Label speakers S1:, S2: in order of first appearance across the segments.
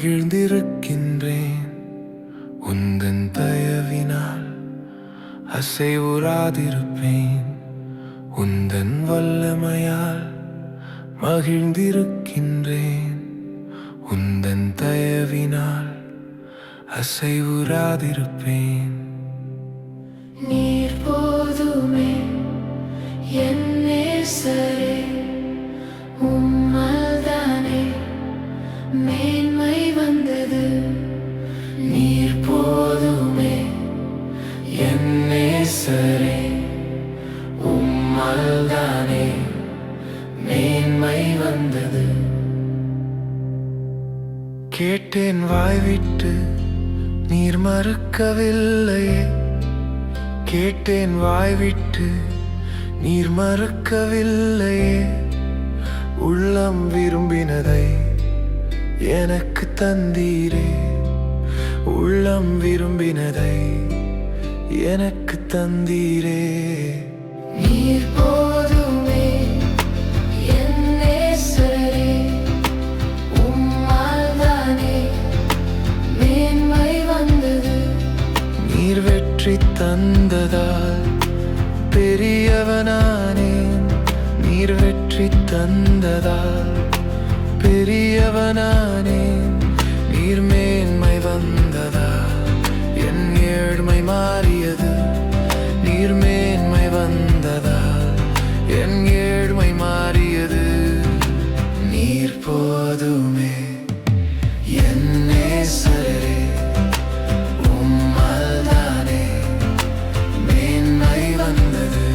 S1: மகிழ்ந்திருக்கின்றேன். உந்தன் தயவினால் அசைவுறாதிருப்பேன். உந்தன் வல்லமையால் மகிழ்ந்திருக்கின்றேன். உந்தன் தயவினால் அசைவுறாதிருப்பேன்.
S2: நீர் போதுமே என் நேசரே, உம்மால்தானே மேன்மை வந்தது. நீர் போதுமே என் நேசரே, உம்மால்தானே மேன்மை வந்தது.
S1: கேட்டேன் வாய்விட்டு நீர் மறுக்கவில்லையே. கேட்டேன் வாய்விட்டு நீர் மறுக்கவில்லையே. உள்ளம் விரும்பினதை எனக்கு தந்தீரே. உள்ளம் விரும்பினதை எனக்கு தந்தீரே.
S2: நீர் போதுமே என் நேசரே, உம்மால்தானே மேன்மை வந்தது.
S1: நீர் வெற்றி தந்ததால் பெரியவனானேன். நீர் வெற்றி தந்ததால் பெரியவனானேன். நீர் மேன்மை வந்ததால் என் ஏழ்மை மாறியது. நீர் மேன்மை வந்ததால் என் ஏழ்மை மாறியது. நீர் போதுமே என் நேசரே, உம்மால்தானே மேன்மை வந்தது.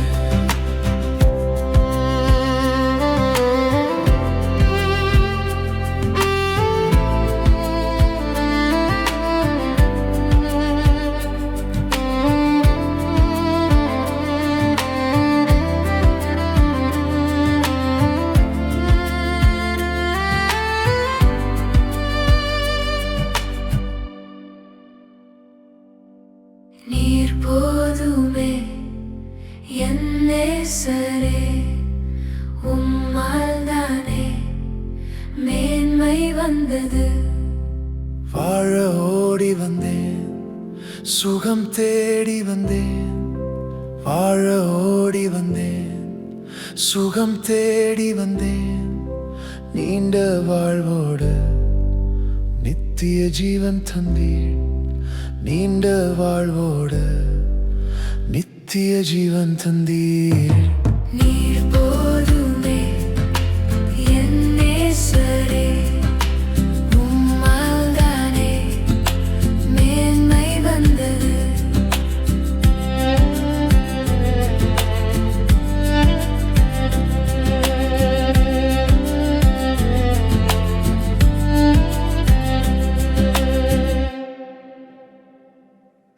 S2: நீர் போதுமே என் நேசரே, உம்மால்தானே மேன்மை வந்தது.
S1: வாழ ஓடி வந்தேன், சுகம் தேடி வந்தேன். வாழ ஓடி வந்தேன், சுகம் தேடி வந்தேன். நீண்ட வாழ்வோடு நித்திய ஜீவன் தந்தீர். நீண்ட வாழ்வோடு நித்திய ஜீவன் தந்தீர்.